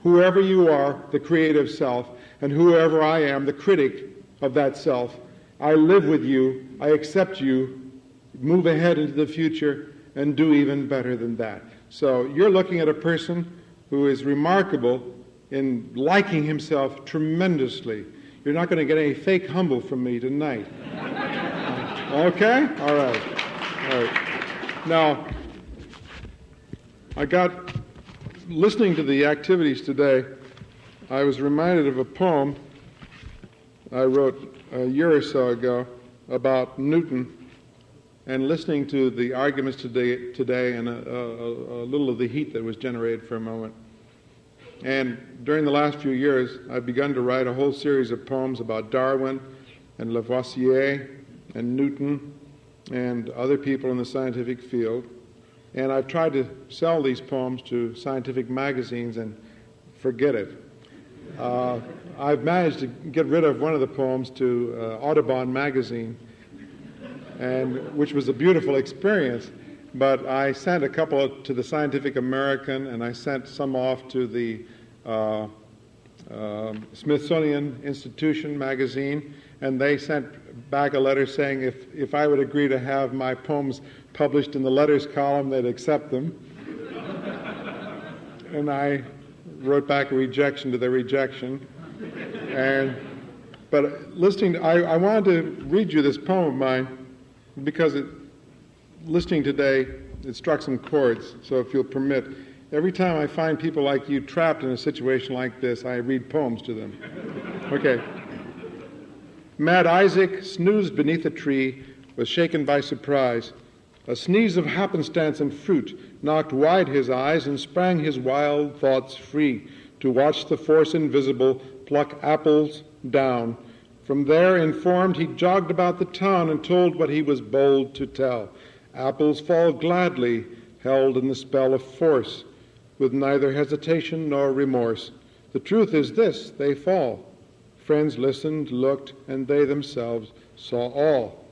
Whoever you are, the creative self, and whoever I am, the critic of that self, I live with you, I accept you, move ahead into the future, and do even better than that. So you're looking at a person who is remarkable in liking himself tremendously. You're not going to get any fake humble from me tonight. Okay? All right. Now, listening to the activities today, I was reminded of a poem I wrote a year or so ago about Newton, and listening to the arguments today and a little of the heat that was generated for a moment. And during the last few years, I've begun to write a whole series of poems about Darwin and Lavoisier and Newton and other people in the scientific field. And I've tried to sell these poems to scientific magazines, and forget it. I've managed to get rid of one of the poems to Audubon magazine, which was a beautiful experience. But I sent a couple to the Scientific American, and I sent some off to the Smithsonian Institution magazine, and they sent back a letter saying if I would agree to have my poems published in the letters column, they'd accept them. And I wrote back a rejection to their rejection. But listening, I wanted to read you this poem of mine because listening today, it struck some chords, so if you'll permit, every time I find people like you trapped in a situation like this, I read poems to them. Okay. Mad Isaac snoozed beneath a tree, was shaken by surprise. A sneeze of happenstance and fruit knocked wide his eyes and sprang his wild thoughts free to watch the force invisible pluck apples down. From there, informed, he jogged about the town and told what he was bold to tell. Apples fall gladly, held in the spell of force, with neither hesitation nor remorse. The truth is this, they fall. Friends listened, looked, and they themselves saw all.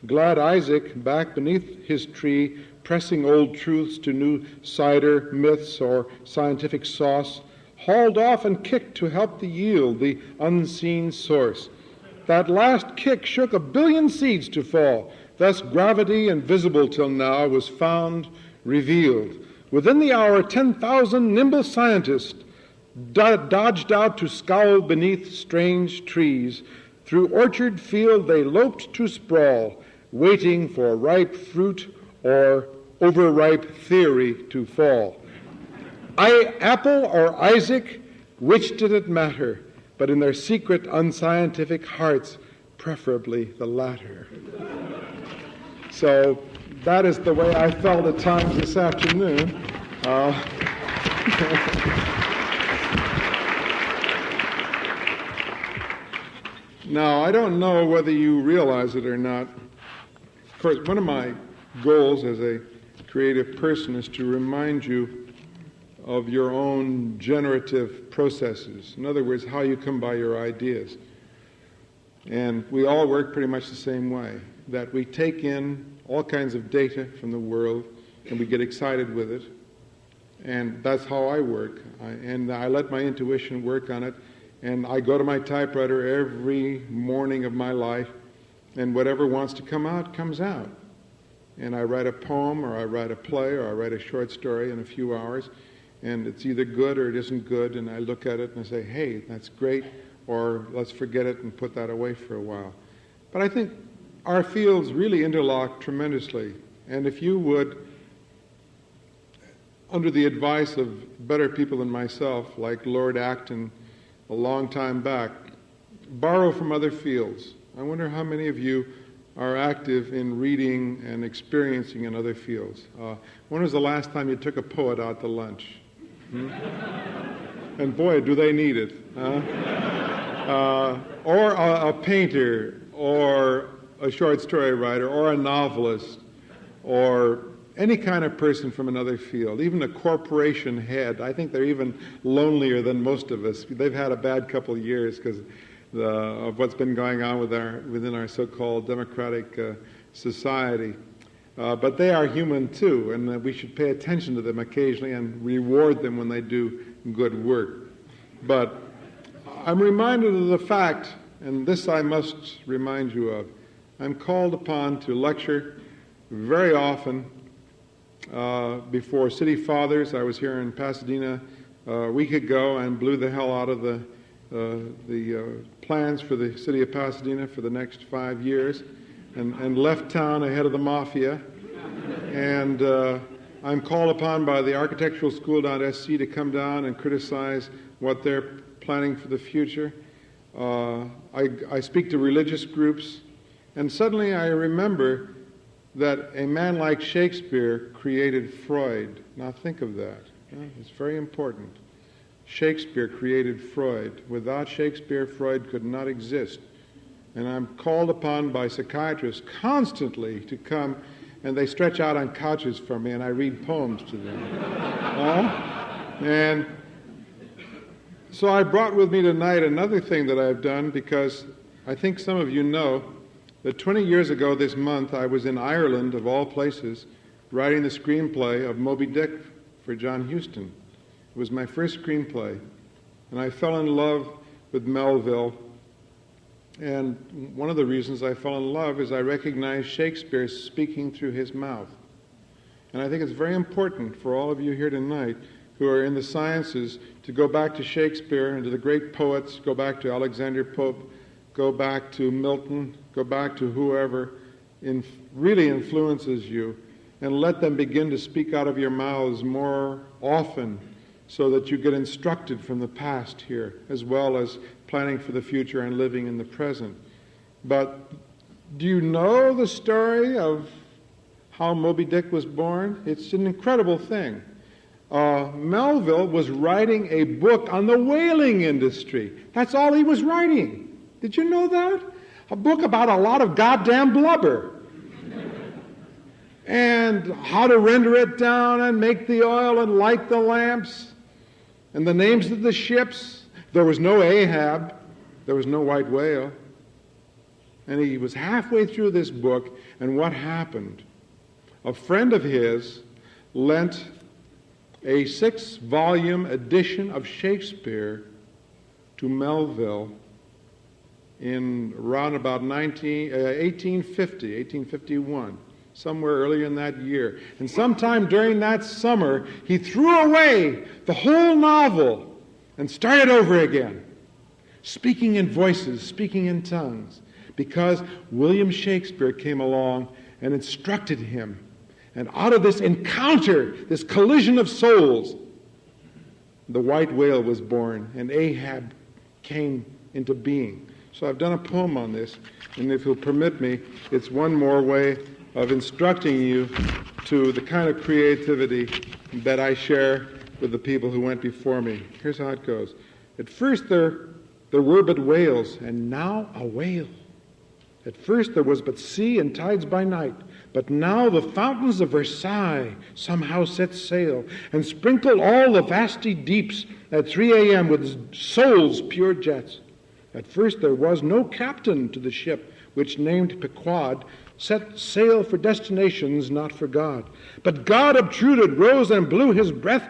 Glad Isaac, back beneath his tree, pressing old truths to new cider, myths, or scientific sauce, hauled off and kicked to help the yield, the unseen source. That last kick shook 1 billion seeds to fall. Thus gravity, invisible till now, was found, revealed. Within the hour, 10,000 nimble scientists dodged out to scowl beneath strange trees. Through orchard field they loped to sprawl, waiting for ripe fruit or overripe theory to fall. Apple or Isaac, which did it matter? But in their secret, unscientific hearts, preferably the latter. So that is the way I felt at times this afternoon. Now, I don't know whether you realize it or not. Of course, one of my goals as a creative person is to remind you of your own generative processes. In other words, how you come by your ideas. And we all work pretty much the same way, that we take in all kinds of data from the world and we get excited with it. And that's how I work. I let my intuition work on it. And I go to my typewriter every morning of my life, and whatever wants to come out, comes out. And I write a poem, or I write a play, or I write a short story in a few hours, and it's either good or it isn't good, and I look at it and I say, hey, that's great, or let's forget it and put that away for a while. But I think our fields really interlock tremendously, and if you would, under the advice of better people than myself, like Lord Acton a long time back, borrow from other fields. I wonder how many of you are active in reading and experiencing in other fields. When was the last time you took a poet out to lunch? And boy, do they need it. Or a painter, or a short story writer, or a novelist, or any kind of person from another field, even a corporation head. I think they're even lonelier than most of us. They've had a bad couple of years because of what's been going on within our so-called democratic society. But they are human too, and we should pay attention to them occasionally and reward them when they do good work. But I'm reminded of the fact, and this I must remind you of, I'm called upon to lecture very often before city fathers. I was here in Pasadena a week ago and blew the hell out of the plans for the city of Pasadena for the next 5 years, and left town ahead of the mafia. And I'm called upon by the architectural school down at SC to come down and criticize what they're planning for the future. I speak to religious groups, and suddenly I remember that a man like Shakespeare created Freud. Now think of that. It's very important. Shakespeare created Freud. Without Shakespeare, Freud could not exist. And I'm called upon by psychiatrists constantly to come, and they stretch out on couches for me, and I read poems to them. And so I brought with me tonight another thing that I've done, because I think some of you know that 20 years ago this month I was in Ireland, of all places, writing the screenplay of Moby Dick for John Huston. It was my first screenplay, and I fell in love with Melville. And one of the reasons I fell in love is I recognized Shakespeare speaking through his mouth. And I think it's very important for all of you here tonight who are in the sciences to go back to Shakespeare and to the great poets, go back to Alexander Pope, go back to Milton, go back to whoever really influences you, and let them begin to speak out of your mouths more often so that you get instructed from the past here, as well as planning for the future and living in the present. But do you know the story of how Moby Dick was born? It's an incredible thing. Melville was writing a book on the whaling industry. That's all he was writing. Did you know that? A book about a lot of goddamn blubber. And how to render it down and make the oil and light the lamps. And the names of the ships. There was no Ahab. There was no white whale. And he was halfway through this book, and what happened? A friend of his lent a 6-volume edition of Shakespeare to Melville in around about 1851, somewhere earlier in that year. And sometime during that summer, he threw away the whole novel and started over again, speaking in voices, speaking in tongues, because William Shakespeare came along and instructed him. And out of this encounter, this collision of souls, the white whale was born, and Ahab came into being. So I've done a poem on this, and if you'll permit me, it's one more way of instructing you to the kind of creativity that I share with the people who went before me. Here's how it goes. At first there were but whales, and now a whale. At first there was but sea and tides by night, but now the fountains of Versailles somehow set sail and sprinkle all the vasty deeps at 3 a.m. with souls pure jets. At first there was no captain to the ship, which named Pequod set sail for destinations not for God. But God obtruded, rose and blew his breath,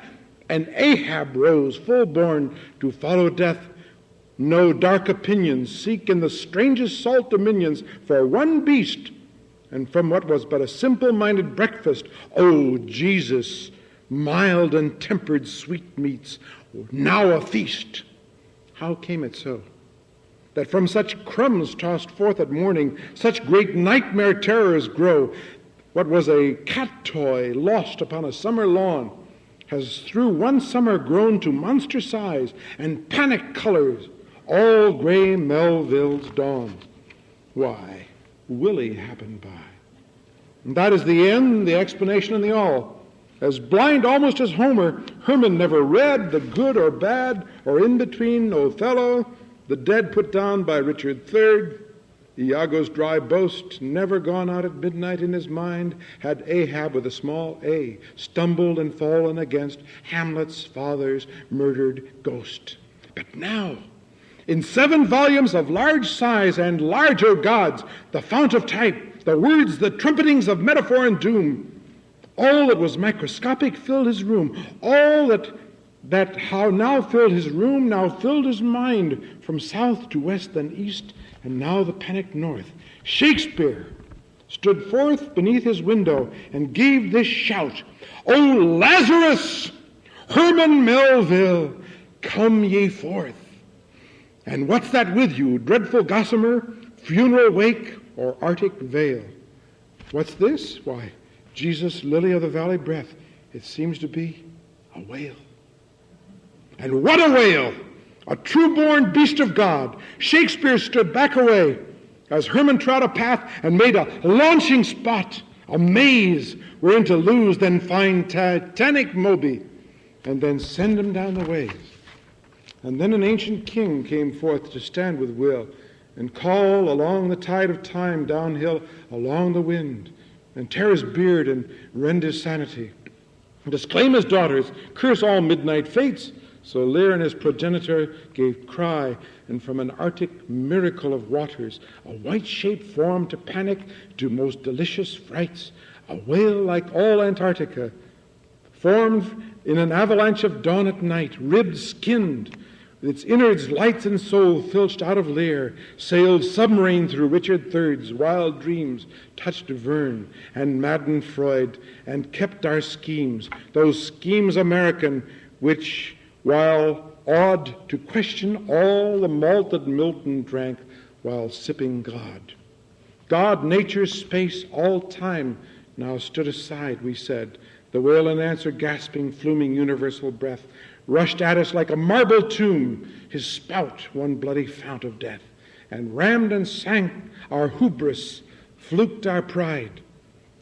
and Ahab rose full born to follow death No dark opinions seek in the strangest salt dominions for one beast, and from what was but a simple-minded breakfast, O Jesus, mild and tempered sweetmeats, now a feast. How came it so that from such crumbs tossed forth at morning, such great nightmare terrors grow? What was a cat toy lost upon a summer lawn has through one summer grown to monster size and panic colors, all gray Melville's dawn. Why, Willie happened by. And that is the end, the explanation, and the all. As blind almost as Homer, Herman never read the good or bad or in between Othello, the dead put down by Richard III, Iago's dry boast never gone out at midnight in his mind, had Ahab with a small a stumbled and fallen against Hamlet's father's murdered ghost. But now, in 7 volumes of large size and larger gods, the fount of type, the words, the trumpetings of metaphor and doom, all that was microscopic filled his room. All that how now filled his room, now filled his mind, from south to west then east, and now the panicked north. Shakespeare stood forth beneath his window and gave this shout, O Lazarus, Herman Melville, come ye forth. And what's that with you, dreadful gossamer, funeral wake, or arctic veil? What's this? Why, Jesus, lily of the valley breath, it seems to be a whale. And what a whale! A true-born beast of God. Shakespeare stood back away as Herman trod a path and made a launching spot, a maze wherein to lose, then find Titanic Moby, and then send him down the ways. And then an ancient king came forth to stand with Will and call along the tide of time downhill along the wind, and tear his beard and rend his sanity, and disclaim his daughters, curse all midnight fates. So Lear and his progenitor gave cry, and from an arctic miracle of waters, a white shape formed to panic, to most delicious frights, a whale like all Antarctica, formed in an avalanche of dawn at night, ribbed, skinned, with its innards, lights, and soul filched out of Lear, sailed submarine through Richard III's wild dreams, touched Verne and maddened Freud, and kept our schemes, those schemes American, which, while awed to question all the malt that Milton drank while sipping God. God, nature, space, all time now stood aside, we said. The whale in answer, gasping, fluming universal breath, rushed at us like a marble tomb, his spout one bloody fount of death, and rammed and sank our hubris, fluked our pride.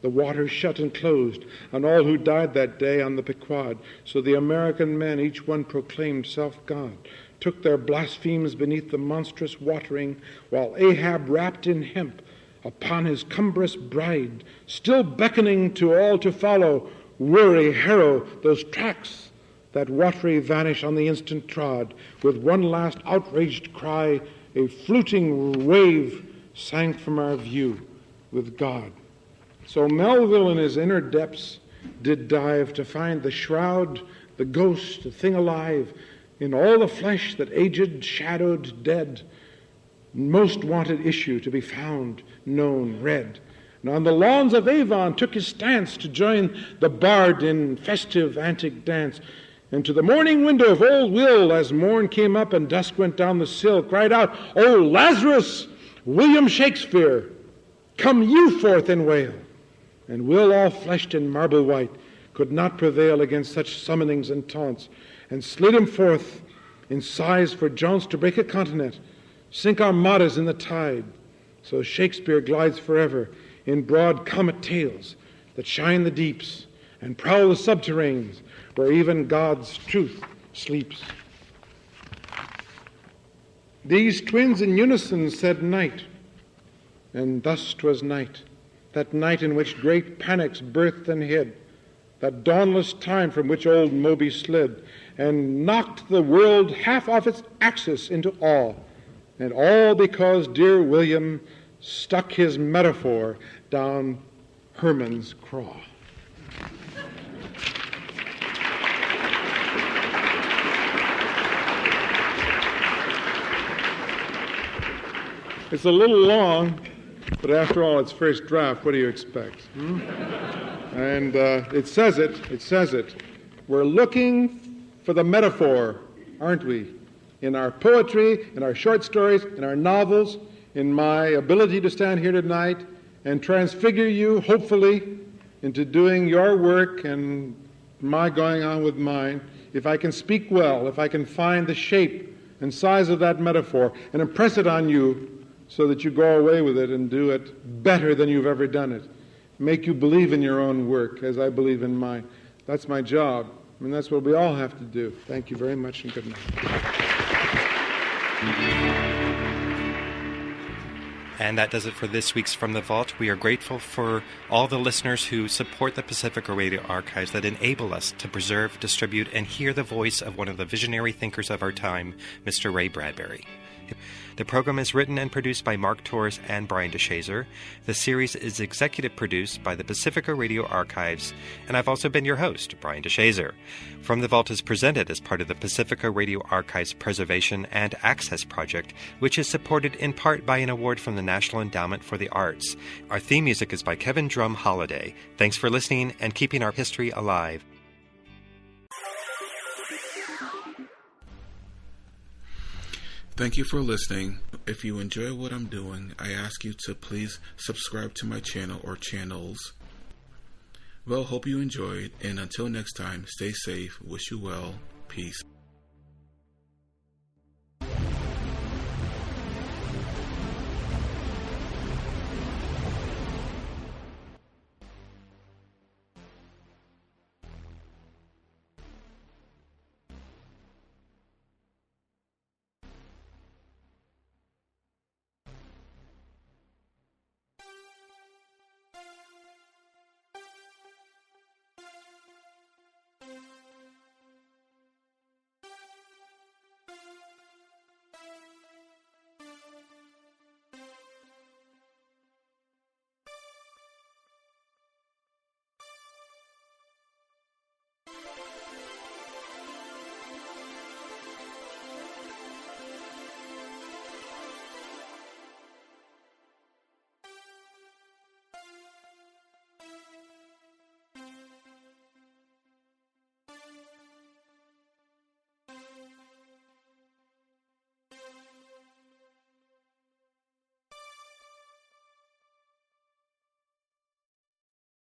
The waters shut and closed on all who died that day on the Pequod. So the American men, each one proclaimed self-God, took their blasphemes beneath the monstrous watering, while Ahab, wrapped in hemp, upon his cumbrous bride, still beckoning to all to follow, worry, harrow, those tracks that watery vanish on the instant trod. With one last outraged cry, a fluting wave sank from our view with God. So Melville in his inner depths did dive to find the shroud, the ghost, the thing alive, in all the flesh that aged, shadowed, dead, most wanted issue to be found, known, read. And on the lawns of Avon took his stance to join the bard in festive antic dance. And to the morning window of old Will, as morn came up and dusk went down the sill, cried out, O Lazarus, William Shakespeare, come you forth and wail. And Will, all fleshed in marble white, could not prevail against such summonings and taunts, and slid him forth in sighs for jaunts to break a continent, sink armadas in the tide. So Shakespeare glides forever in broad comet tales that shine the deeps and prowl the subterranes where even God's truth sleeps. These twins in unison said night, and thus 'twas night, that night in which great panics birthed and hid, that dawnless time from which old Moby slid, and knocked the world half off its axis into awe, and all because dear William stuck his metaphor down Herman's craw. It's a little long, but after all, it's first draft. What do you expect? And it says it. We're looking for the metaphor, aren't we? In our poetry, in our short stories, in our novels, in my ability to stand here tonight and transfigure you, hopefully, into doing your work and my going on with mine. If I can speak well, if I can find the shape and size of that metaphor and impress it on you so that you go away with it and do it better than you've ever done it. Make you believe in your own work as I believe in mine. That's my job. I mean, that's what we all have to do. Thank you very much and good night. And that does it for this week's From the Vault. We are grateful for all the listeners who support the Pacifica Radio Archives that enable us to preserve, distribute, and hear the voice of one of the visionary thinkers of our time, Mr. Ray Bradbury. The program is written and produced by Mark Torres and Brian DeShazer. The series is executive produced by the Pacifica Radio Archives, and I've also been your host, Brian DeShazer. From the Vault is presented as part of the Pacifica Radio Archives Preservation and Access Project, which is supported in part by an award from the National Endowment for the Arts. Our theme music is by Kevin Drum Holiday. Thanks for listening and keeping our history alive. Thank you for listening. If you enjoy what I'm doing, I ask you to please subscribe to my channel or channels. Well, hope you enjoyed, and until next time, stay safe, wish you well, peace.